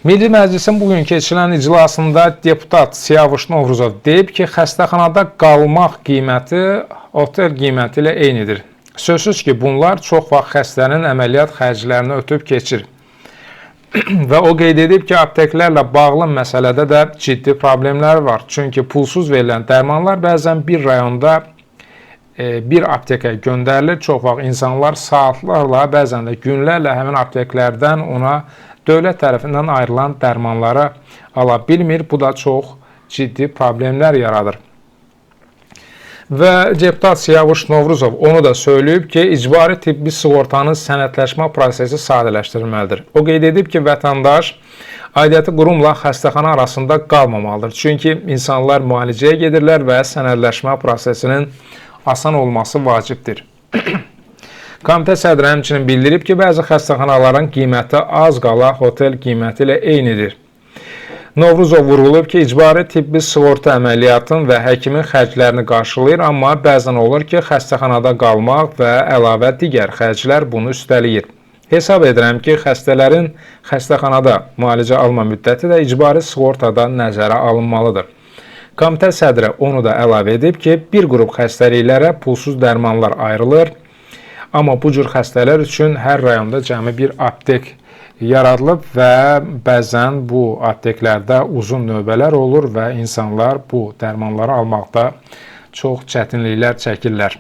Milli Məclisin bugün keçirilən iclasında deputat Siyavuş Novruzov deyib ki, xəstəxanada qalmaq qiyməti otel qiyməti ilə eynidir. Sözsüz ki, bunlar çox vaxt xəstənin əməliyyat xərclərini ötüb keçir. Və o qeyd edib ki, apteklərlə bağlı məsələdə də ciddi problemlər var. Çünki pulsuz verilən dərmanlar bəzən bir rayonda bir aptekə göndərilir. Çox vaxt insanlar saatlarla, bəzən də günlərlə həmin apteklərdən ona dövlət tərəfindən ayrılan dərmanları ala bilmir. Bu da çox ciddi problemlər yaradır. Və deputat Siyavuş Novruzov onu da söyləyib ki, icbari tibbi sığortanın sənədləşmə prosesi sadələşdirilməlidir. O qeyd edib ki, vətəndaş aidiyyəti qurumla xəstəxana arasında qalmamalıdır. Çünki insanlar müalicəyə gedirlər və sənədləşmə prosesinin asan olması vacibdir. Komitə sədri həmçinin bildirib ki, bəzi xəstəxanaların qiyməti az qala otel qiyməti ilə eynidir. Novruzov vurğulayıb ki, icbari tibbi sığorta əməliyyatın və həkimin xərclərini qarşılayır, amma bəzən olur ki, xəstəxanada qalmaq və əlavə digər xərclər bunu üstələyir. Hesab edirəm ki, xəstələrin xəstəxanada müalicə alma müddəti də icbari sığortada nəzərə alınmalıdır. Komitə sədri onu da əlavə edib ki, bir qrup xəstəliklərə pulsuz dərmanlar ayrılır. Amma bu cür xəstələr üçün hər rayonda cəmi bir aptek yaradılıb və bəzən bu apteklərdə uzun növbələr olur və insanlar bu dərmanları almaqda çox çətinliklər çəkirlər.